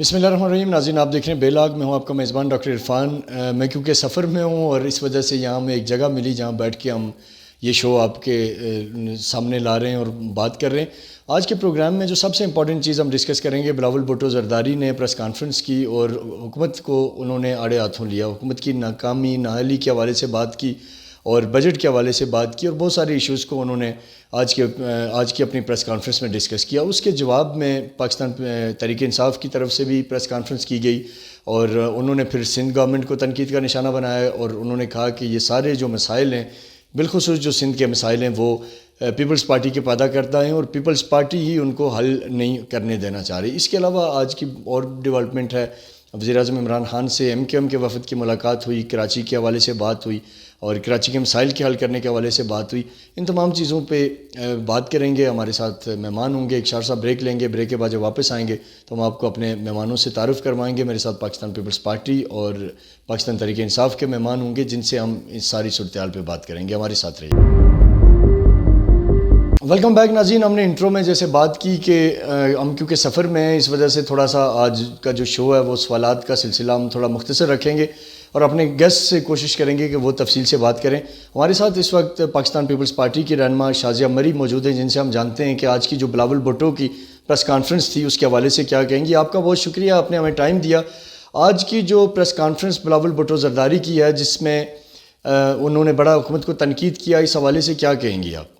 बिस्मिल्लाहिर्रहमानिर्रहीम। नाज़रीन, आप देख रहे हैं बेलाग। मैं हूं आपका मेज़बान डॉक्टर इरफान। मैं क्योंकि सफ़र में हूं और इस वजह से यहाँ हमें एक जगह मिली जहाँ बैठ के हम ये शो आपके सामने ला रहे हैं और बात कर रहे हैं। आज के प्रोग्राम में जो सबसे इम्पॉर्टेंट चीज़ हम डिस्कस करेंगे, बिलावल भुट्टो ज़रदारी ने प्रेस कॉन्फ्रेंस की और हुकूमत को उन्होंने आड़े हाथों लिया। हुकूमत की नाकामी नाअहली के हवाले से बात की और बजट के हवाले से बात की और बहुत सारे इश्यूज़ को उन्होंने आज की अपनी प्रेस कॉन्फ्रेंस में डिस्कस किया। उसके जवाब में पाकिस्तान तहरीक इंसाफ की तरफ से भी प्रेस कॉन्फ्रेंस की गई और उन्होंने फिर सिंध गवर्नमेंट को तनकीद का निशाना बनाया और उन्होंने कहा कि ये सारे जो मसाइल हैं, बिलखुसूस जो सिंध के मसाइल हैं, वो पीपल्स पार्टी के पैदा करता है और पीपल्स पार्टी ही उनको हल नहीं करने देना चाह रही। इसके अलावा आज की और डेवलपमेंट है, वज़ीर-ए-आज़म इमरान खान से MKM के वफ़द की मुलाकात हुई, कराची के हवाले से बात हुई और कराची के मसाइल के हल करने के हवाले से बात हुई। इन तमाम चीज़ों पे बात करेंगे। हमारे साथ मेहमान होंगे। एक शार सा ब्रेक लेंगे। ब्रेक के बाद जब वापस आएंगे तो हम आपको अपने मेहमानों से तारुफ़ करवाएंगे। मेरे साथ पाकिस्तान पीपल्स पार्टी और पाकिस्तान तहरीक इंसाफ के मेहमान होंगे जिनसे हम इस सारी सूरत-ए-हाल पर बात करेंगे। हमारे साथ रहिए। वेलकम बैक नाज़रीन। हमने इंट्रो में जैसे बात की कि हम क्योंकि सफ़र में हैं, इस वजह से थोड़ा सा आज का जो शो है वो सवालात का सिलसिला हम थोड़ा मुख्तसर रखेंगे और अपने गेस्ट से कोशिश करेंगे कि वो तफसील से बात करें। हमारे साथ इस वक्त पाकिस्तान पीपल्स पार्टी की रहनुमा शाज़िया मरी मौजूद हैं, जिनसे हम जानते हैं कि आज की जो बिलावल भुट्टो की प्रेस कॉन्फ्रेंस थी उसके हवाले से क्या कहेंगी। आपका बहुत शुक्रिया, आपने हमें टाइम दिया। आज की जो प्रेस कॉन्फ्रेंस बिलावल भुट्टो ज़रदारी की है, जिसमें उन्होंने बड़ा हुकूमत को तनकीद किया, इस हवाले से क्या कहेंगी आप?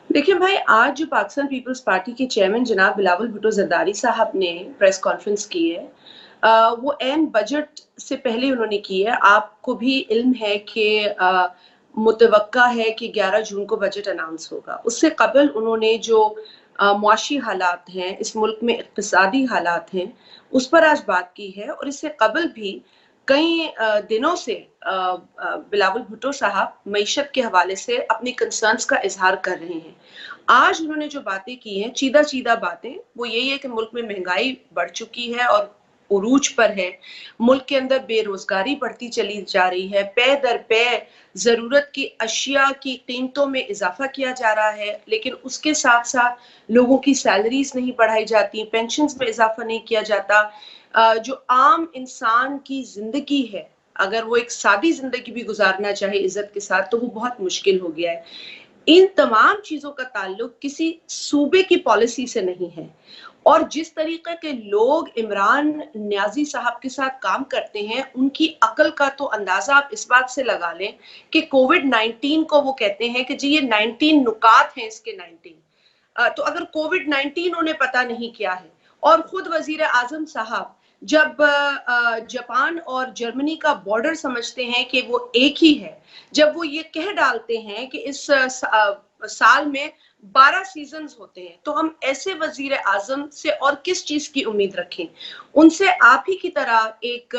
देखिए भाई, आज जो पाकिस्तान पीपल्स पार्टी के चेयरमैन जनाब बिलावल भुट्टो ज़रदारी साहब ने प्रेस कॉन्फ्रेंस की है, वो ऐन बजट से पहले उन्होंने की है। आपको भी इल्म है कि मुतवक्का है कि 11 जून को बजट अनाउंस होगा। उससे कबल उन्होंने जो मुआशी हालात हैं, इस मुल्क में इक़्तिसादी हालात हैं, उस पर आज बात की है। और इससे कबल भी कई दिनों से बिलावल भुट्टो साहब मईशत के हवाले से अपनी कंसर्न्स का इजहार कर रहे हैं। आज उन्होंने जो बातें की हैं, चीदा बातें, वो यही है कि मुल्क में महंगाई बढ़ चुकी है और उरूज पर है। मुल्क के अंदर बेरोजगारी बढ़ती चली जा रही है। पे दर पे जरूरत की अशिया की कीमतों में इजाफा किया जा रहा है, लेकिन उसके साथ साथ लोगों की सैलरीज नहीं बढ़ाई जाती, पेंशन्स में इजाफा नहीं किया जाता। जो आम इंसान की जिंदगी है, अगर वो एक सादी जिंदगी भी गुजारना चाहे इज्जत के साथ, तो वो बहुत मुश्किल हो गया है। इन तमाम चीजों का ताल्लुक किसी सूबे की पॉलिसी से नहीं है। और जिस तरीके के लोग इमरान न्याजी साहब के साथ काम करते हैं, उनकी अकल का तो अंदाजा आप इस बात से लगा लें कि कोविड-19 को वो कहते हैं कि जी ये 19 नुकात हैं इसके 19। तो अगर कोविड-19 उन्हें पता नहीं क्या है, और खुद वजीर आजम साहब जब जापान और जर्मनी का बॉर्डर समझते हैं कि वो एक ही है, जब वो ये कह डालते हैं कि इस साल में 12 सीजन्स होते हैं, तो हम ऐसे वजीर आजम से और किस चीज की उम्मीद रखें। उनसे आप ही की तरह एक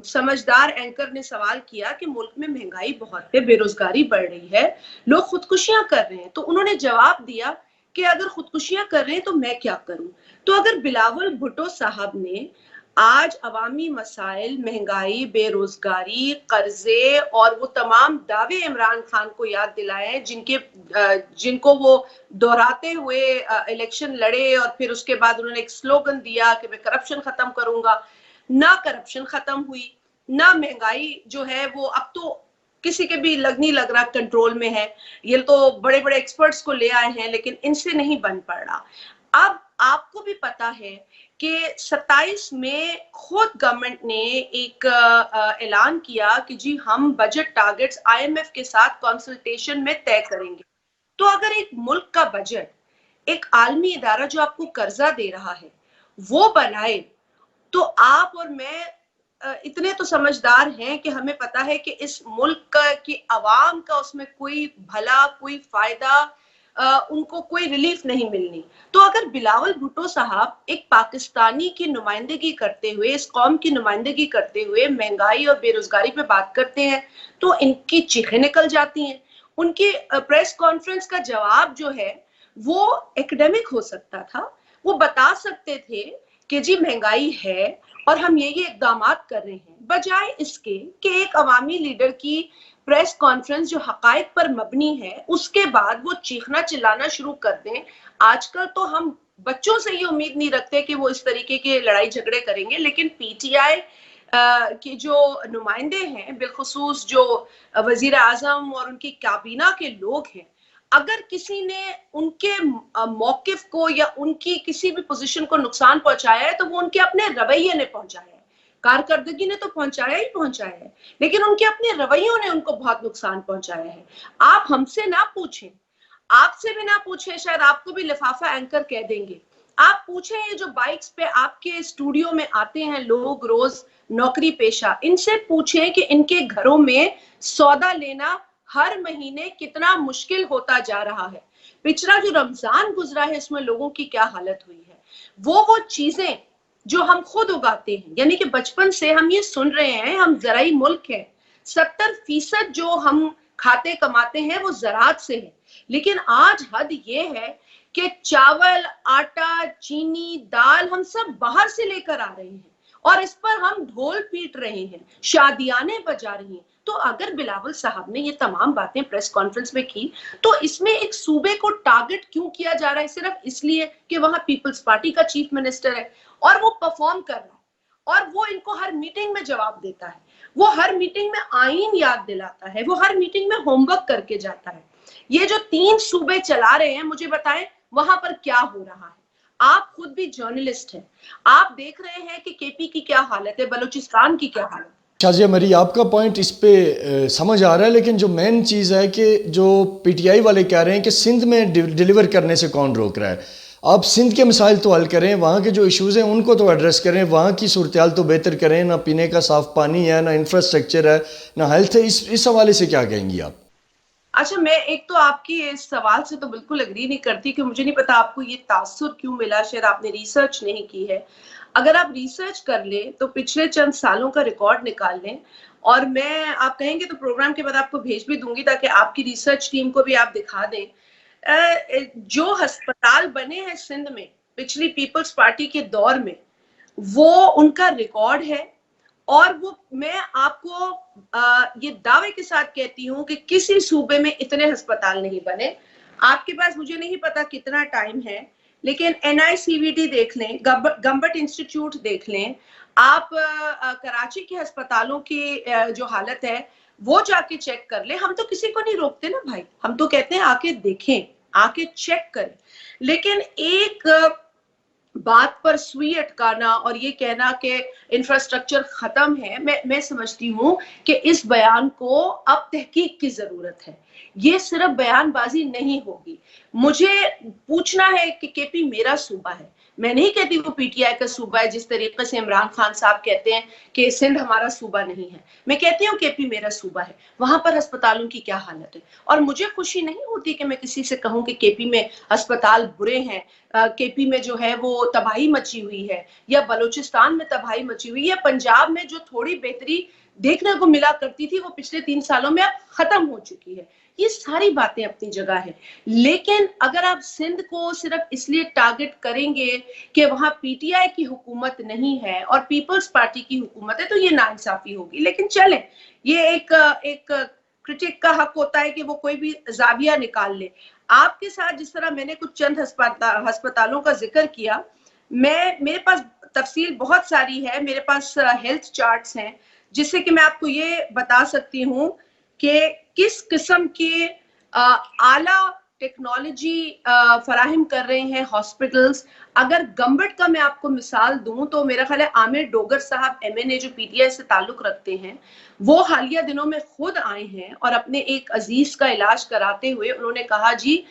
समझदार एंकर ने सवाल किया कि मुल्क में महंगाई बहुत है, बेरोजगारी बढ़ रही है, लोग खुदकुशियां कर रहे हैं। तो उन्होंने जवाब दिया कि अगर खुदकुशियां कर रहे हैं तो मैं क्या करूं। तो अगर बिलावल भुट्टो साहब ने आज अवामी मसाइल, महंगाई, बेरोजगारी, कर्जे और वो तमाम दावे इमरान खान को याद दिलाए हैं जिनको वो दोहराते हुए इलेक्शन लड़े, और फिर उसके बाद उन्होंने एक स्लोगन दिया कि मैं करप्शन खत्म करूंगा। ना करप्शन खत्म हुई, ना महंगाई जो है वो अब तो किसी के भी लग रहा कंट्रोल में है। ये तो बड़े बड़े एक्सपर्ट्स को ले आए हैं, लेकिन इनसे नहीं बन पड़ रहा। अब आपको भी पता है कि 27 में खुद गवर्नमेंट ने एक ऐलान किया कि जी हम बजट टारगेट्स IMF के साथ कंसल्टेशन में तय करेंगे। तो अगर एक मुल्क का बजट एक आलमी इदारा जो आपको कर्जा दे रहा है वो बनाए, तो आप और मैं इतने तो समझदार हैं कि हमें पता है कि इस मुल्क की आवाम का उसमें कोई भला, कोई फायदा, उनको कोई रिलीफ नहीं मिलनी। तो अगर बिलावल भुट्टो साहब एक पाकिस्तानी की नुमाइंदगी करते हुए, इस कौम की नुमाइंदगी करते हुए महंगाई और बेरोजगारी पे बात करते हैं, तो इनकी चीखें निकल जाती हैं। उनकी प्रेस कॉन्फ्रेंस का जवाब जो है वो एकेडमिक हो सकता था। वो बता सकते थे कि जी महंगाई है और हम ये इकदामात कर रहे हैं, बजाय इसके कि एक अवामी लीडर की प्रेस कॉन्फ्रेंस जो हकायक पर मबनी है उसके बाद वो चीखना चिल्लाना शुरू कर दें। आजकल तो हम बच्चों से ये उम्मीद नहीं रखते कि वो इस तरीके के लड़ाई झगड़े करेंगे, लेकिन पीटीआई के जो नुमाइंदे हैं, बिलखुसूस जो वजीर आजम और उनकी काबीना के लोग हैं, अगर किसी ने उनके मौकिफ को या उनकी किसी भी पोजीशन को नुकसान पहुंचाया है तो वो उनके अपने रवैये ने पहुंचाया है। कारकर्दगी ने तो पहुंचाया ही पहुंचाया है, लेकिन उनके अपने रवैयों ने उनको बहुत नुकसान पहुंचाया है। आप हमसे ना पूछें, आपसे भी ना पूछें, शायद आपको भी लिफाफा एंकर कह देंगे। आप पूछें ये जो बाइक्स पे आपके स्टूडियो में आते हैं लोग रोज नौकरी पेशा, इनसे पूछें कि इनके घरों में सौदा लेना हर महीने कितना मुश्किल होता जा रहा है। पिछला जो रमजान गुजरा है इसमें लोगों की क्या हालत हुई है। वो चीजें जो हम खुद उगाते हैं, यानी कि बचपन से हम ये सुन रहे हैं हम ज़राई मुल्क है, 70% जो हम खाते कमाते हैं वो ज़राअत से है। लेकिन आज हद ये है कि चावल, आटा, चीनी, दाल हम सब बाहर से लेकर आ रहे हैं और इस पर हम ढोल पीट रहे हैं, शादियाने बजा रही हैं। तो अगर बिलावल साहब ने ये तमाम बातें प्रेस कॉन्फ्रेंस में की तो इसमें एक सूबे को टारगेट क्यों किया जा रहा है? सिर्फ इसलिए कि वहां पीपल्स पार्टी का चीफ मिनिस्टर है और वो परफॉर्म कर रहा है और वो इनको हर मीटिंग में जवाब देता है, वो हर मीटिंग में आईन याद दिलाता है, वो हर मीटिंग में होमवर्क करके जाता है। ये जो 3 सूबे चला रहे हैं, मुझे बताएं वहां पर क्या हो रहा है? आप खुद भी जर्नलिस्ट हैं, आप देख रहे हैं कि केपी की क्या हालत है, बलूचिस्तान की क्या हालत है। शाजिया मरी, आपका पॉइंट इस पे समझ आ रहा है, लेकिन जो मेन चीज़ है कि जो पीटीआई वाले कह रहे हैं कि सिंध में डिलीवर करने से कौन रोक रहा है। आप सिंध के मसाइल तो हल करें, वहाँ के जो इश्यूज़ हैं उनको तो एड्रेस करें, वहाँ की सूरत तो बेहतर करें। ना पीने का साफ़ पानी है, ना इंफ्रास्ट्रक्चर है, ना हेल्थ है। इस हवाले से क्या कहेंगी आप? अच्छा, मैं एक तो आपकी इस सवाल से तो बिल्कुल एग्री नहीं करती कि मुझे नहीं पता आपको ये तासुर क्यों मिला, शायद आपने रिसर्च नहीं की है। अगर आप रिसर्च कर लें तो पिछले चंद सालों का रिकॉर्ड निकाल लें और मैं, आप कहेंगे तो प्रोग्राम के बाद आपको भेज भी दूंगी ताकि आपकी रिसर्च टीम को भी आप दिखा दें। जो अस्पताल बने हैं सिंध में पिछली पीपल्स पार्टी के दौर में, वो उनका रिकॉर्ड है और वो मैं आपको ये दावे के साथ कहती हूँ कि किसी सूबे में इतने अस्पताल नहीं बने। आपके पास मुझे नहीं पता कितना टाइम है, लेकिन NICVD देख लें, गम्बट इंस्टीट्यूट देख लें, आप कराची के अस्पतालों की जो हालत है वो जाके चेक कर लें। हम तो किसी को नहीं रोकते ना भाई, हम तो कहते हैं आके देखें, आके चेक करें। लेकिन एक बात पर सुई अटकाना और ये कहना कि इंफ्रास्ट्रक्चर खत्म है, मैं समझती हूँ कि इस बयान को अब तहकीक की जरूरत है। ये सिर्फ बयानबाजी नहीं होगी। मुझे पूछना है कि केपी मेरा सूबा है, मैं नहीं कहती वो पीटीआई का सूबा है जिस तरीके से इमरान खान साहब कहते हैं कि सिंध हमारा सूबा नहीं है। मैं कहती हूँ केपी मेरा सूबा है, वहां पर अस्पतालों की क्या हालत है। और मुझे खुशी नहीं होती कि मैं किसी से कहूँ कि केपी में अस्पताल बुरे हैं, केपी में जो है वो तबाही मची हुई है, या बलूचिस्तान में तबाही मची हुई है, पंजाब में जो थोड़ी बेहतरी देखने को मिला करती थी वो पिछले 3 सालों में अब खत्म हो चुकी है। ये सारी बातें अपनी जगह है, लेकिन अगर आप सिंध को सिर्फ इसलिए टारगेट करेंगे कि वहां पीटीआई की हुकूमत नहीं है और पीपल्स पार्टी की हुकूमत है तो ये नाइंसाफी होगी। लेकिन चलें, ये एक क्रिटिक का हक होता है कि वो कोई भी जाविया निकाल ले। आपके साथ जिस तरह मैंने कुछ चंद अस्पतालों का जिक्र किया, मेरे पास तफसील बहुत सारी है, मेरे पास हेल्थ चार्ट्स हैं जिससे कि मैं आपको ये बता सकती हूँ कि किस किस्म के आला टेक्नोलॉजी फराहम कर रहे हैं हॉस्पिटल्स। अगर गम्बट का मैं आपको मिसाल दूं तो मेरा ख्याल है आमिर डोगर साहब MNA जो पीटीआई से ताल्लुक रखते हैं, वो हालिया दिनों में खुद आए हैं और अपने एक अजीज का इलाज कराते हुए उन्होंने कहा जी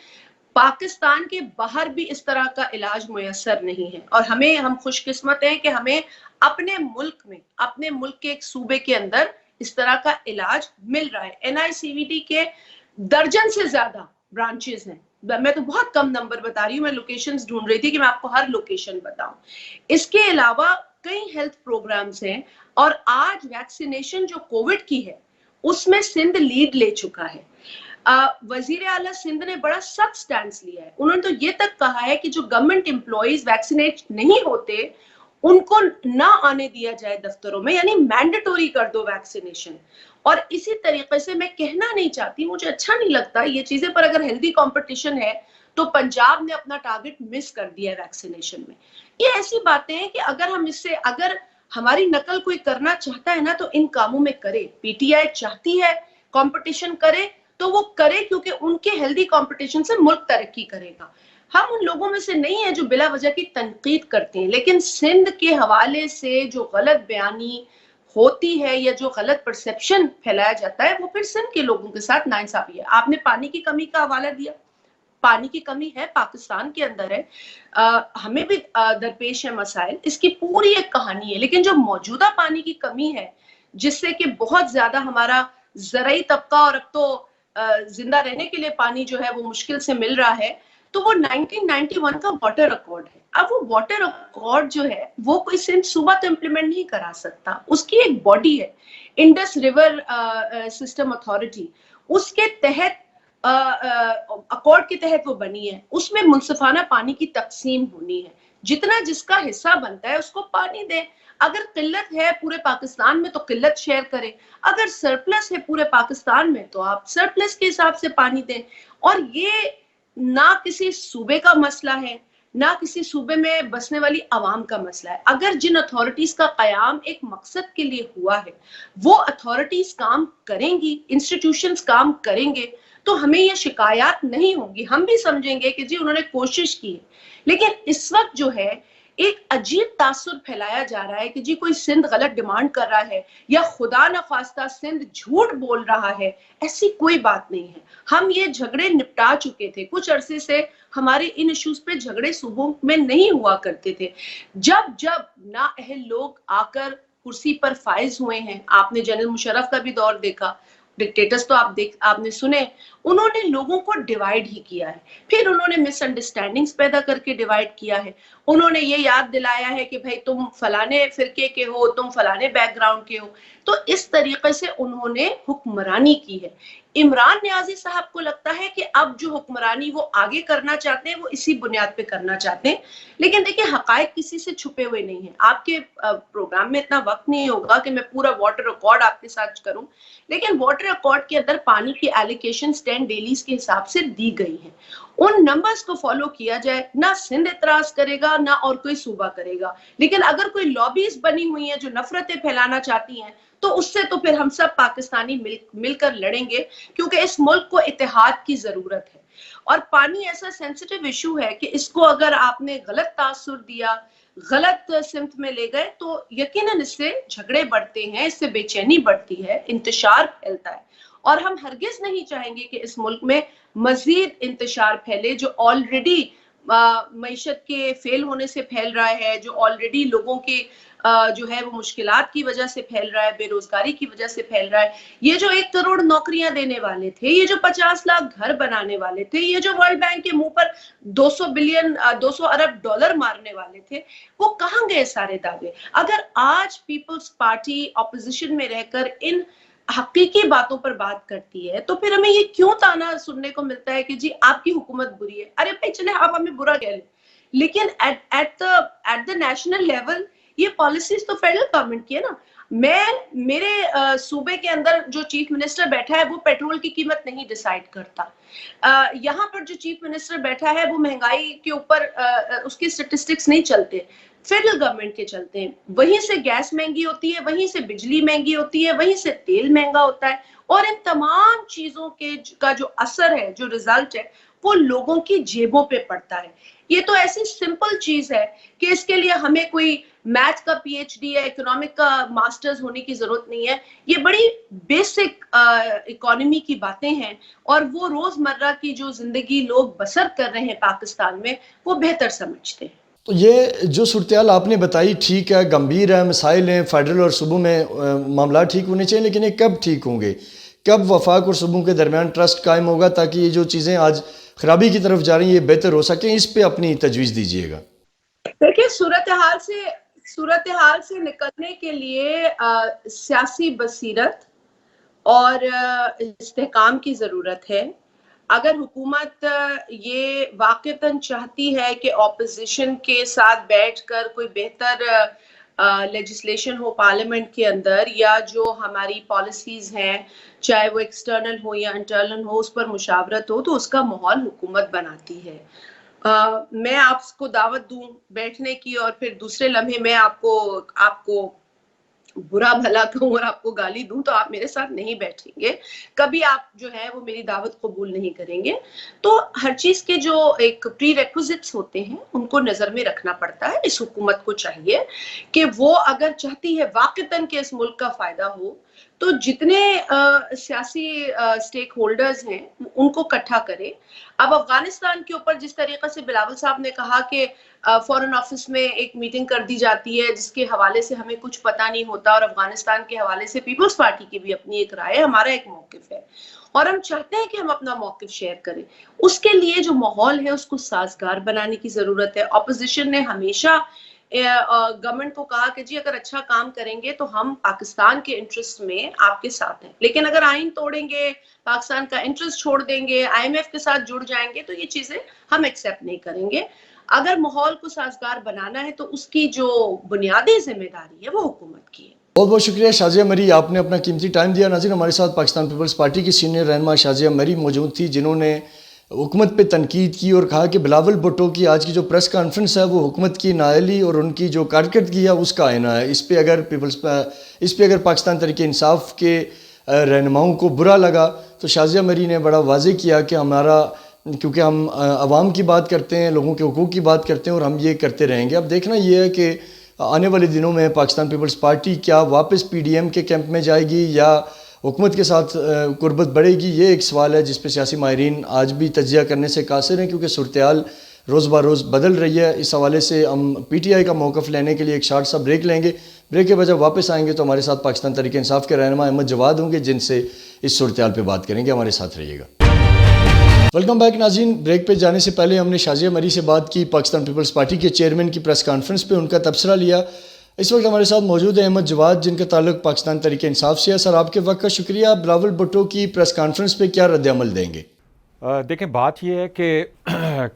पाकिस्तान के बाहर भी इस तरह का इलाज मुयस्सर नहीं है और हम खुशकिस्मत हैं कि हमें अपने मुल्क के एक सूबे के अंदर इस तरह का इलाज मिल रहा है। NICVD के दर्जन से ज्यादा ब्रांचेस हैं, मैं तो बहुत कम नंबर बता रही हूँ, मैं लोकेशंस ढूंढ रही थी कि मैं आपको हर लोकेशन बताऊं। इसके अलावा कई हेल्थ प्रोग्राम्स हैं और आज वैक्सीनेशन जो कोविड की है उसमें सिंध लीड ले चुका है। वजीर आला सिंध ने बड़ा सख्त स्टैंड लिया है, उन्होंने तो ये तक कहा है कि जो गवर्नमेंट एम्प्लॉइज वैक्सीनेट नहीं होते उनको ना आने दिया जाए दफ्तरों में, यानी मैंडेटोरी कर दो वैक्सीनेशन। और इसी तरीके से मैं कहना नहीं चाहती, मुझे अच्छा नहीं लगता ये चीजें, पर अगर हेल्दी कंपटीशन है तो पंजाब ने अपना टारगेट मिस कर दिया है वैक्सीनेशन में। ये ऐसी बातें हैं कि अगर हम इससे, अगर हमारी नकल कोई करना चाहता है ना तो इन कामों में करे। पीटीआई चाहती है कंपटीशन करे तो वो करे, क्योंकि उनके हेल्दी कंपटीशन से मुल्क तरक्की करेगा। हम उन लोगों में से नहीं है जो बिला वजह की तनकीद करते हैं, लेकिन सिंध के हवाले से जो गलत बयानी होती है या जो गलत परसेप्शन फैलाया जाता है वो फिर सिंध के लोगों के साथ नाइंसाफी है। आपने पानी की कमी का हवाला दिया, पानी की कमी है, पाकिस्तान के अंदर है, हमें भी दरपेश है मसाइल, इसकी पूरी एक कहानी है। लेकिन जो मौजूदा पानी की कमी है जिससे कि बहुत ज्यादा हमारा ज़राई तबका और अब तो जिंदा रहने के लिए पानी जो है वो मुश्किल से मिल रहा है, तो वो 1991 का वाटर अकॉर्ड है। अब वो वाटर अकॉर्ड जो है वो कोई सिर्फ सूबा तो इम्प्लीमेंट नहीं करा सकता, उसकी एक बॉडी है इंडस रिवर सिस्टम अथॉरिटी, उसके तहत अकॉर्ड के तहत वो बनी है। उसमें मुनसिफाना पानी की तकसीम होनी है, जितना जिसका हिस्सा बनता है उसको पानी दे। अगर किल्लत है पूरे पाकिस्तान में तो किल्लत शेयर करें, अगर सरप्लस है पूरे पाकिस्तान में तो आप सरप्लस के हिसाब से पानी दें। और ये ना किसी सूबे का मसला है ना किसी सूबे में बसने वाली आवाम का मसला है। अगर जिन अथॉरिटीज का कयाम एक मकसद के लिए हुआ है वो अथॉरिटीज काम करेंगी, इंस्टीट्यूशंस काम करेंगे, तो हमें ये शिकायत नहीं होगी। हम भी समझेंगे कि जी उन्होंने कोशिश की। लेकिन इस वक्त जो है एक अजीब तासुर फैलाया जा रहा है कि जी कोई सिंध गलत डिमांड कर रहा है या खुदा न खास्ता सिंध झूठ बोल रहा है, ऐसी कोई बात नहीं है। हम ये झगड़े निपटा चुके थे, कुछ अरसे से हमारे इन इश्यूज पे झगड़े सूबों में नहीं हुआ करते थे। जब जब नाअहल लोग आकर कुर्सी पर फाइज हुए हैं, आपने जनरल मुशर्रफ का भी दौर देखा, डिक्टेटर्स तो आपने सुने, उन्होंने लोगों को डिवाइड ही किया है। फिर उन्होंने मिसअंडरस्टैंडिंग्स पैदा करके डिवाइड किया है। उन्होंने ये याद दिलाया है कि भाई तुम फलाने फिरके के हो, तुम फलाने बैकग्राउंड के हो। तो इस तरीके से उन्होंने हुक्मरानी की है। इमरान नियाजी साहब को लगता है कि अब जो हुक्मरानी वो आगे करना चाहते हैं वो इसी बुनियाद पे करना चाहते हैं। लेकिन देखिए हकायक किसी से छुपे हुए नहीं है। आपके प्रोग्राम में इतना वक्त नहीं होगा कि मैं पूरा वाटर रिकॉर्ड आपके साथ करूं, लेकिन वाटर रिकॉर्ड के अंदर पानी की एलोकेशन 10 डेलीज के हिसाब से दी गई है। उन नंबर्स को फॉलो किया जाए, ना सिंध एतराज करेगा ना और कोई सूबा करेगा। लेकिन अगर कोई लॉबीज बनी हुई है जो नफरतें फैलाना चाहती हैं तो उससे तो फिर हम सब पाकिस्तानी मिलकर लड़ेंगे, क्योंकि इस मुल्क को इत्तेहाद की जरूरत है। और पानी ऐसा सेंसिटिव इशू है कि इसको अगर आपने गलत तासुर दिया, गलत सिमत में ले गए तो यकीनन इससे झगड़े बढ़ते हैं, इससे बेचैनी बढ़ती है, इंतशार फैलता है। और हम हरगिज नहीं चाहेंगे कि इस मुल्क में मजीद इंतशार फैले, जो ऑलरेडी मईशत के फेल होने से फैल रहा है, जो ऑलरेडी लोगों के जो है वो मुश्किलात की वजह से फैल रहा है, बेरोजगारी की वजह से फैल रहा है। ये जो 1 करोड़ नौकरियां देने वाले थे, ये जो 50 लाख घर बनाने वाले थे, ये जो वर्ल्ड बैंक के मुंह पर 200 अरब डॉलर मारने वाले थे, वो कहां गए सारे दावे? अगर आज पीपल्स पार्टी ऑपोजिशन में रहकर इन हकीकी बातों पर बात करती है तो फिर हमें ये क्यों ताना सुनने को मिलता है कि जी आपकी हुकूमत बुरी है? अरे भाई चले आप हमें बुरा कह लें, लेकिन एट द नेशनल लेवल ये पॉलिसीज तो फेडरल गवर्नमेंट की है ना। मेरे सूबे के अंदर जो चीफ मिनिस्टर बैठा है वो पेट्रोल की कीमत नहीं डिसाइड करता। यहाँ पर जो चीफ मिनिस्टर बैठा है वो महंगाई के ऊपर उसकी स्टेटिस्टिक्स नहीं चलते, फेडरल गवर्नमेंट के चलते हैं। वहीं से गैस महंगी होती है, वहीं से बिजली महंगी होती है, वहीं से तेल महंगा होता है। और इन तमाम चीजों का जो असर है, जो रिजल्ट है, वो लोगों की जेबों पे पड़ता है। ये तो ऐसी सिंपल चीज है कि इसके लिए हमें कोई मैथ का पीएचडी या इकोनॉमिक का मास्टर्स होने की जरूरत नहीं है। ये बड़ी बेसिक इकोनॉमी की बातें हैं और वो रोजमर्रा की जो जिंदगी लोग बसर कर रहे हैं पाकिस्तान में वो बेहतर समझते हैं। तो ये जो सूरत आपने बताई ठीक है, गंभीर है, मसाइल हैं, फेडरल और सूबों में मामला ठीक होने चाहिए, लेकिन ये कब ठीक होंगे? कब वफाक और सूबों के दरमियान ट्रस्ट कायम होगा ताकि ये जो चीज़ें आज खराबी की तरफ जा रही हैं ये बेहतर हो सकें? इस पे अपनी तजवीज़ दीजिएगा। देखिए सूरत हाल से निकलने के लिए सियासी बसीरत और इस्तेहकाम की जरूरत है। अगर हुकूमत ये वाक़तन चाहती है कि ऑपोजिशन के साथ बैठकर कोई बेहतर लेजिस्लेशन हो पार्लियामेंट के अंदर या जो हमारी पॉलिसीज हैं, चाहे वो एक्सटर्नल हो या इंटरनल हो, उस पर मुशावरत हो, तो उसका माहौल हुकूमत बनाती है। मैं आपको दावत दूं बैठने की और फिर दूसरे लम्हे मैं आपको आपको बुरा भला कहूँ और आपको गाली दूं तो आप मेरे साथ नहीं बैठेंगे, कभी आप जो है वो मेरी दावत कबूल नहीं करेंगे। तो हर चीज के जो एक प्री रेक्विजिट्स होते हैं उनको नजर में रखना पड़ता है। इस हुकूमत को चाहिए कि वो अगर चाहती है वाकईतन के इस मुल्क का फायदा हो, तो जितने सियासी स्टेक होल्डर्स हैं उनको इकट्ठा करे। अब अफगानिस्तान के ऊपर जिस तरीके से बिलावल साहब ने कहा कि फॉरेन ऑफिस में एक मीटिंग कर दी जाती है जिसके हवाले से हमें कुछ पता नहीं होता, और अफगानिस्तान के हवाले से पीपल्स पार्टी की भी अपनी एक राय है, हमारा एक मौकिफ है और हम चाहते हैं कि हम अपना मौकिफ शेयर करें। उसके लिए जो माहौल है उसको साजगार बनाने की जरूरत है। ऑपोजिशन ने हमेशा गवर्नमेंट को कहा कि जी अगर अच्छा काम करेंगे तो हम पाकिस्तान के इंटरेस्ट में आपके साथ हैं, लेकिन अगर आइन तोड़ेंगे, पाकिस्तान का इंटरेस्ट छोड़ देंगे, आईएमएफ के साथ जुड़ जाएंगे, तो ये चीजें हम एक्सेप्ट नहीं करेंगे। अगर माहौल को साजगार बनाना है तो उसकी जो बुनियादी जिम्मेदारी है वो हुकूमत की है। बहुत बहुत शुक्रिया शाजिया मरी, आपने अपना कीमती टाइम दिया। नाज़रीन, हमारे साथ पाकिस्तान पीपल्स पार्टी की सीनियर रहनुमा शाजिया मरी मौजूद थी, जिन्होंने हुकूमत पे तनकीद की और कहा कि बिलावल भुट्टो की आज की जो प्रेस कॉन्फ्रेंस है वो हुकूमत की नाअहली और उनकी जो कारकर्दगी है उसका आईना है। इस पे अगर पाकिस्तान तहरीक इंसाफ के रहनुमाओं को बुरा लगा तो शाजिया मरी ने बड़ा वाज़ेह किया कि हमारा, क्योंकि हम आवाम की बात करते हैं, लोगों के हुकूक की बात करते हैं और हम ये करते रहेंगे। अब देखना ये है कि आने वाले दिनों में पाकिस्तान पीपल्स पार्टी क्या वापस पीडीएम के कैंप में जाएगी या हुकूमत के साथ कुर्बत बढ़ेगी, ये एक सवाल है जिस पर सियासी माहिरीन आज भी तज्जिया करने से कासिर हैं, क्योंकि सूरत-ए-हाल रोज़ ब रोज़ बदल रही है। इस हवाले से हम पीटीआई का मौक़िफ़ लेने के लिए एक शॉर्ट सा ब्रेक लेंगे। ब्रेक के बाद जब वापस आएंगे तो हमारे साथ पाकिस्तान तहरीक इंसाफ के रहनुमा अहमद जवाद होंगे, जिनसे इस सूरत-ए-हाल पर बात करेंगे। हमारे साथ रहिएगा। वेलकम बैक नाज़रीन। ब्रेक पे जाने से पहले हमने शाजिया मरी से बात की, पाकिस्तान पीपल्स पार्टी के चेयरमैन की प्रेस कॉन्फ्रेंस पे उनका तबसरा लिया। इस वक्त हमारे साथ मौजूद है अहमद जवाद, जिनका ताल्लुक पाकिस्तान तहरीक इंसाफ से है। सर, आपके वक्त का शुक्रिया। बिलावल भुट्टो की प्रेस कॉन्फ्रेंस पे क्या रद्द-ए-अमल देंगे? देखें, बात यह है कि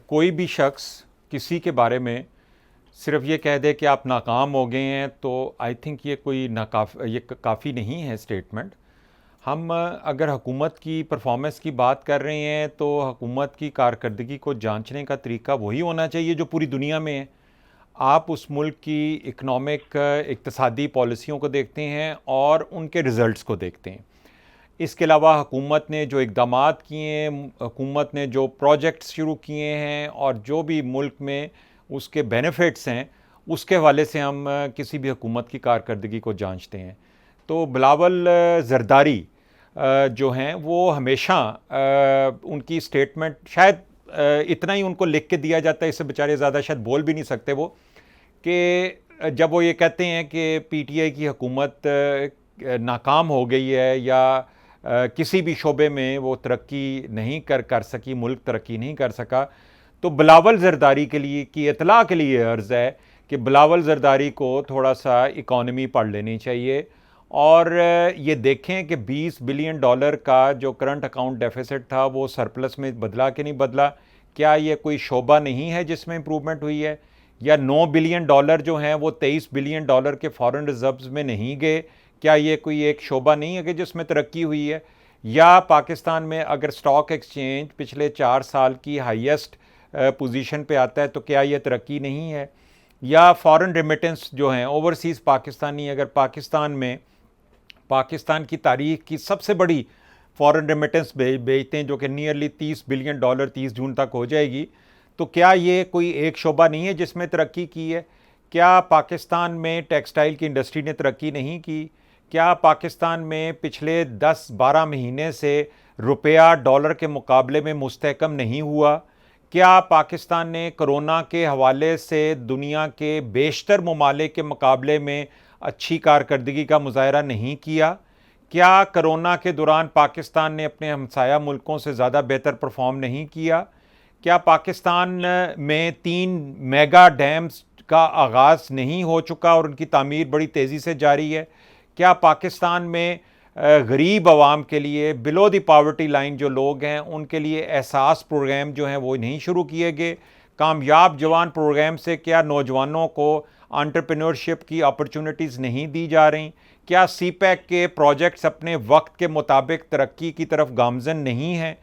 कोई भी शख्स किसी के बारे में सिर्फ ये कह दे कि आप नाकाम हो गए हैं, तो आई थिंक ये कोई ये काफ़ी नहीं है स्टेटमेंट। हम अगर हुकूमत की परफॉर्मेंस की बात कर रहे हैं तो हुकूमत की कारकर्दगी को जांचने का तरीका वही होना चाहिए जो पूरी दुनिया में है। आप उस मुल्क की इकनॉमिक इक़्तिसादी पॉलिसियों को देखते हैं और उनके रिज़ल्ट्स को देखते हैं। इसके अलावा हुकूमत ने जो इक़दामात किए हैं, हुकूमत ने जो प्रोजेक्ट्स शुरू किए हैं और जो भी मुल्क में उसके बेनिफिट्स हैं, उसके हवाले से हम किसी भी हुकूमत की कारकर्दगी को जांचते हैं। तो बिलावल ज़रदारी जो हैं वो हमेशा उनकी स्टेटमेंट शायद इतना ही उनको लिख के दिया जाता है, इससे बेचारे ज़्यादा शायद बोल भी नहीं सकते वो, कि जब वो ये कहते हैं कि पीटीआई की हुकूमत नाकाम हो गई है या किसी भी शोबे में वो तरक्की नहीं कर सकी, मुल्क तरक्की नहीं कर सका, तो बिलावल ज़रदारी के लिए की इतला के लिए अर्ज़ है कि बिलावल ज़रदारी को थोड़ा सा इकॉनमी पढ़ लेनी चाहिए और ये देखें कि $20 बिलियन का जो करंट अकाउंट डेफिसिट था वो सरप्लस में बदला कि नहीं बदला। क्या ये कोई शोबा नहीं है जिसमें इम्प्रूवमेंट हुई है? या $9 बिलियन जो हैं वो $23 बिलियन के फॉरेन रिजर्व्स में नहीं गए? क्या ये कोई एक शोबा नहीं है कि जिसमें तरक्की हुई है? या पाकिस्तान में अगर स्टॉक एक्सचेंज पिछले 4 साल की हाईएस्ट पोजीशन पे आता है तो क्या ये तरक्की नहीं है? या फॉरेन रेमिटेंस जो हैं ओवरसीज़ पाकिस्तानी, अगर पाकिस्तान में पाकिस्तान की तारीख की सबसे बड़ी फॉरेन रेमिटेंस भेजते हैं जो कि नियरली $30 बिलियन 30 जून तक हो जाएगी, तो क्या ये कोई एक शोबा नहीं है जिसमें तरक्की की है? क्या पाकिस्तान में टेक्सटाइल की इंडस्ट्री ने तरक्की नहीं की? क्या पाकिस्तान में पिछले 10-12 महीने से रुपया डॉलर के मुकाबले में मुस्तहकम नहीं हुआ? क्या पाकिस्तान ने कोरोना के हवाले से दुनिया के बेशतर ममालिक के मुकाबले में अच्छी कारकर्दगी का मुजाहरा नहीं किया? क्या कोरोना के दौरान पाकिस्तान ने अपने हमसाया मुल्कों से ज़्यादा बेहतर परफॉर्म नहीं किया? क्या पाकिस्तान में 3 मेगा डैम्स का आगाज़ नहीं हो चुका और उनकी तामीर बड़ी तेज़ी से जारी है? क्या पाकिस्तान में गरीब आवाम के लिए, बिलो द पावर्टी लाइन जो लोग हैं, उनके लिए एहसास प्रोग्राम जो हैं वो नहीं शुरू किए गए? कामयाब जवान प्रोग्राम से क्या नौजवानों को एंटरप्रेन्योरशिप की अपॉर्चुनिटीज़ नहीं दी जा रही? क्या सीपैक के प्रोजेक्ट्स अपने वक्त के मुताबिक तरक्की की तरफ गामजन नहीं हैं?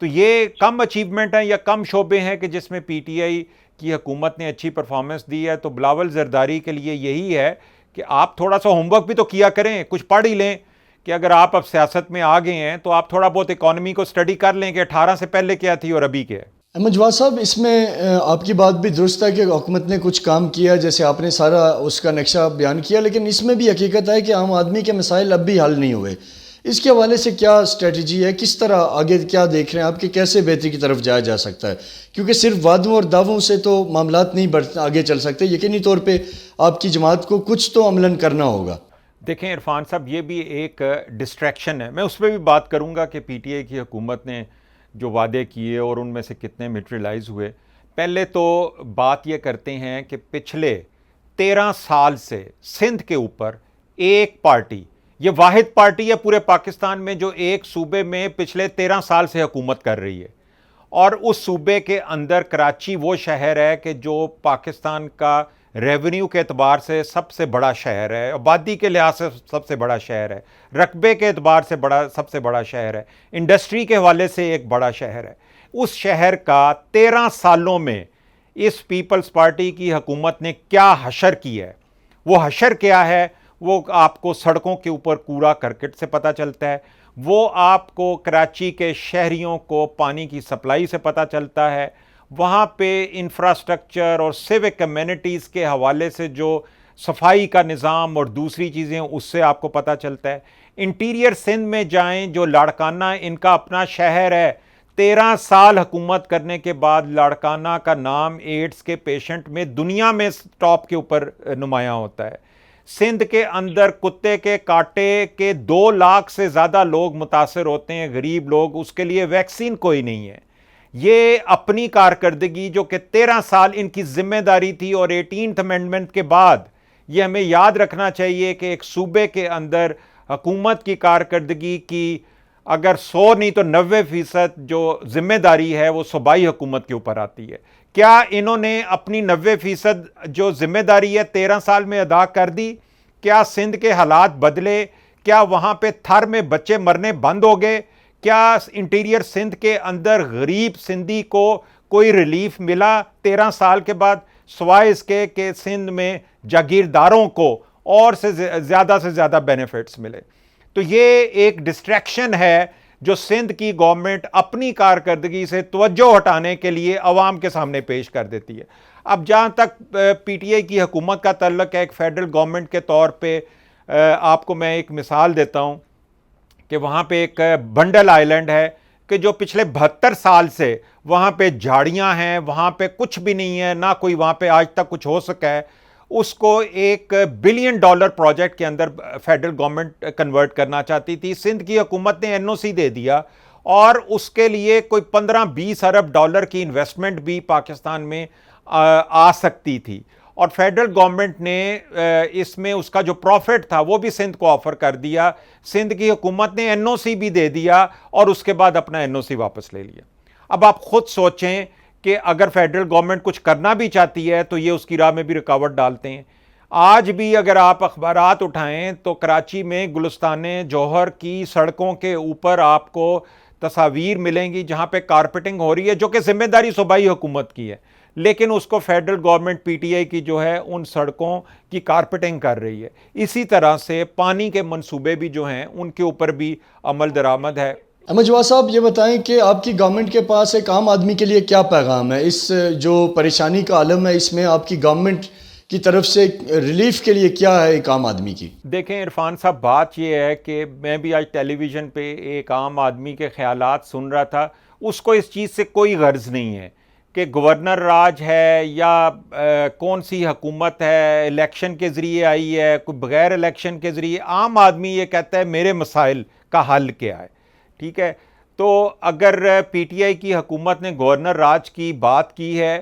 तो ये कम अचीवमेंट हैं या कम शोबे हैं कि जिसमें पीटीआई की हुकूमत ने अच्छी परफॉर्मेंस दी है। तो बिलावल जरदारी के लिए यही है कि आप थोड़ा सा होमवर्क भी तो किया करें, कुछ पढ़ ही लें कि अगर आप अब सियासत में आ गए हैं तो आप थोड़ा बहुत इकॉनमी को स्टडी कर लें कि 18 से पहले क्या थी और अभी क्या है। अहमद जवाद साहब, इसमें आपकी बात भी दुरुस्त है कि हुकूमत ने कुछ काम किया, जैसे आपने सारा उसका नक्शा बयान किया, लेकिन इसमें भी हकीकत है कि आम आदमी के मसाइल अब भी हल नहीं हुए। इसके हवाले से क्या स्ट्रेटजी है, किस तरह आगे क्या देख रहे हैं आप कि कैसे बेहतरी की तरफ जाया जा सकता है? क्योंकि सिर्फ वादों और दावों से तो मामलात नहीं आगे चल सकते, यकीनी तौर पे आपकी जमात को कुछ तो अमलन करना होगा। देखें इरफान साहब, ये भी एक डिस्ट्रैक्शन है। मैं उस पर भी बात करूंगा कि पीटीआई की हुकूमत ने जो वादे किए और उनमें से कितने मटेरियलाइज हुए। पहले तो बात ये करते हैं कि पिछले 13 साल से सिंध के ऊपर एक पार्टी, ये वाहिद पार्टी है पूरे पाकिस्तान में जो एक सूबे में पिछले 13 साल से हुकूमत कर रही है, और उस सूबे के अंदर कराची वो शहर है कि जो पाकिस्तान का रेवेन्यू के एतबार से सबसे बड़ा शहर है, आबादी के लिहाज से सबसे बड़ा शहर है, रकबे के एतबार से सबसे बड़ा शहर है, इंडस्ट्री के हवाले से एक बड़ा शहर है। उस शहर का 13 सालों में इस पीपल्स पार्टी की हुकूमत ने क्या हशर किया है, वो हशर क्या है वो आपको सड़कों के ऊपर कूड़ा करकट से पता चलता है, वो आपको कराची के शहरियों को पानी की सप्लाई से पता चलता है, वहाँ पे इंफ्रास्ट्रक्चर और सिविक कम्युनिटीज़ के हवाले से जो सफाई का निज़ाम और दूसरी चीज़ें उससे आपको पता चलता है। इंटीरियर सिंध में जाएं, जो लाड़काना इनका अपना शहर है, 13 साल हुकूमत करने के बाद लाड़काना का नाम एड्स के पेशेंट में दुनिया में टॉप के ऊपर नुमायां होता है। सिंध के अंदर कुत्ते के काटे के 2 लाख से ज़्यादा लोग मुतासर होते हैं, गरीब लोग, उसके लिए वैक्सीन कोई नहीं है। ये अपनी कारकर्दगी जो कि 13 साल इनकी जिम्मेदारी थी, और 18th अमेंडमेंट के बाद ये हमें याद रखना चाहिए कि एक सूबे के अंदर हुकूमत की कारकर्दगी की अगर 100 नहीं तो 90% जो जिम्मेदारी है वो सूबाई हुकूमत के ऊपर आती है। क्या इन्होंने अपनी 90% जो जिम्मेदारी है 13 साल में अदा कर दी? क्या सिंध के हालात बदले? क्या वहाँ पे थर में बच्चे मरने बंद हो गए? क्या इंटीरियर सिंध के अंदर गरीब सिंधी को कोई रिलीफ मिला 13 साल के बाद, सिवाय इसके कि सिंध में जागीरदारों को और से ज़्यादा बेनिफिट्स मिले? तो ये एक डिस्ट्रैक्शन है जो सिंध की गवर्नमेंट अपनी कारकर्दगी से तवज्जो हटाने के लिए अवाम के सामने पेश कर देती है। अब जहाँ तक पीटीआई की हुकूमत का तल्लुक है, एक फेडरल गवर्नमेंट के तौर पे आपको मैं एक मिसाल देता हूँ कि वहाँ पे एक बंडल आइलैंड है कि जो पिछले 72 साल से वहाँ पे झाड़ियाँ हैं, वहाँ पे कुछ भी नहीं है, ना कोई वहाँ पे आज तक कुछ हो सका है। उसको $1 बिलियन प्रोजेक्ट के अंदर फेडरल गवर्नमेंट कन्वर्ट करना चाहती थी। सिंध की हुकूमत ने एनओसी दे दिया, और उसके लिए कोई 15-20 अरब डॉलर की इन्वेस्टमेंट भी पाकिस्तान में आ सकती थी, और फेडरल गवर्नमेंट ने इसमें उसका जो प्रॉफिट था वो भी सिंध को ऑफर कर दिया। सिंध की हुकूमत ने एनओसी भी दे दिया और उसके बाद अपना एनओसी वापस ले लिया। अब आप खुद सोचें कि अगर फेडरल गवर्नमेंट कुछ करना भी चाहती है तो ये उसकी राह में भी रुकावट डालते हैं। आज भी अगर आप अखबारात उठाएं तो कराची में गुलिस्ताने जौहर की सड़कों के ऊपर आपको तस्वीर मिलेंगी जहां पे कारपेटिंग हो रही है, जो कि जिम्मेदारी सूबाई हुकूमत की है, लेकिन उसको फेडरल गवर्नमेंट पीटीआई की जो है उन सड़कों की कारपेटिंग कर रही है। इसी तरह से पानी के मंसूबे भी जो हैं उनके ऊपर भी अमल दरामद है। अहमद जवाद साहब, ये बताएं कि आपकी गवर्नमेंट के पास एक आम आदमी के लिए क्या पैगाम है? इस जो परेशानी का आलम है इसमें आपकी गवर्नमेंट की तरफ से रिलीफ के लिए क्या है एक आम आदमी की? देखें इरफान साहब, बात यह है कि मैं भी आज टेलीविज़न पे एक आम आदमी के ख्यालात सुन रहा था। उसको इस चीज़ से कोई गर्ज नहीं है कि गवर्नर राज है या कौन सी हुकूमत है, इलेक्शन के ज़रिए आई है, कोई बग़ैर इलेक्शन के ज़रिए। आम आदमी ये कहता है मेरे मसाइल का हल क्या है। ठीक है, तो अगर पीटीआई की हुकूमत ने गवर्नर राज की बात की है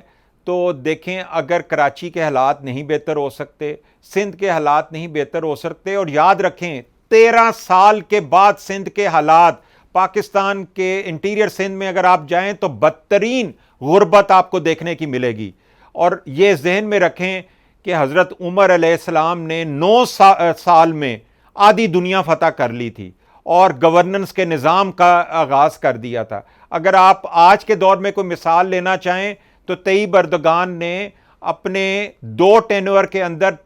तो देखें, अगर कराची के हालात नहीं बेहतर हो सकते, सिंध के हालात नहीं बेहतर हो सकते, और याद रखें 13 साल के बाद सिंध के हालात, पाकिस्तान के इंटीरियर सिंध में अगर आप जाएं तो बदतरीन गुर्बत आपको देखने की मिलेगी। और ये जहन में रखें कि हज़रत उमर अलैहिस्सलाम ने 9 साल में आधी दुनिया फतह कर ली थी और गवर्नेंस के निज़ाम का आगाज़ कर दिया था। अगर आप आज के दौर में कोई मिसाल लेना चाहें तो तय्यिब एर्दोगान ने अपने 2 टेन्योर के अंदर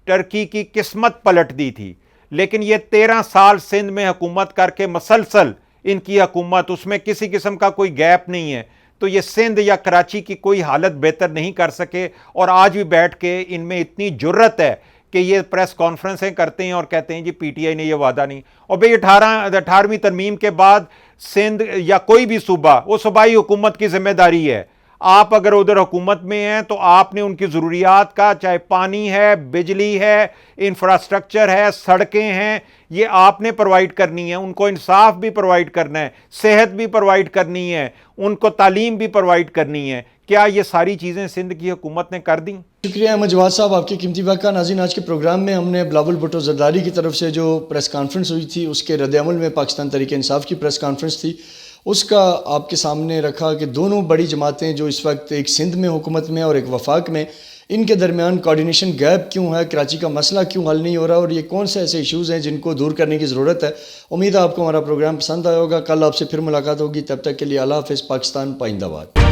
टर्की की किस्मत पलट दी थी, लेकिन ये 13 साल सिंध में हुकूमत करके मसलसल इनकी हुकूमत, उसमें किसी किस्म का कोई गैप नहीं है, तो ये सिंध या कराची की कोई हालत बेहतर नहीं कर सके। और आज भी बैठ के इनमें इतनी जुर्रत है कि ये प्रेस कॉन्फ्रेंसें करते हैं और कहते हैं जी पीटीआई ने ये वादा नहीं। और भाई 18वीं तरमीम के बाद सिंध या कोई भी सूबा, वो सूबाई हुकूमत की जिम्मेदारी है। आप अगर उधर हुकूमत में हैं तो आपने उनकी ज़रूरियात का, चाहे पानी है, बिजली है, इंफ्रास्ट्रक्चर है, सड़कें हैं, ये आपने प्रोवाइड करनी है। उनको इंसाफ भी प्रोवाइड करना है, सेहत भी प्रोवाइड करनी है, उनको तालीम भी प्रोवाइड करनी है। क्या ये सारी चीज़ें सिंध की हुकूमत ने कर दी? शुक्रिया अहमद जवाद साहब, आपकी कीमती वक्त का। नाज़रीन, आज के प्रोग्राम में हमने बिलावल भुट्टो ज़रदारी की तरफ से जो प्रेस कॉन्फ्रेंस हुई थी, उसके रद्द-ए-अमल में पाकिस्तान तहरीक इंसाफ की प्रेस कॉन्फ्रेंस थी, उसका आपके सामने रखा कि दोनों बड़ी जमातें जो इस वक्त एक सिंध में हुकूमत में और एक वफाक में, इनके दरमियान कोऑर्डिनेशन गैप क्यों है, कराची का मसला क्यों हल नहीं हो रहा और ये कौन से ऐसे इश्यूज़ हैं जिनको दूर करने की ज़रूरत है। उम्मीद है आपको हमारा प्रोग्राम पसंद आया होगा। कल आपसे फिर मुलाकात होगी, तब तक के लिए अल्लाह हाफ़िज़। पाकिस्तान पाइंदाबाद।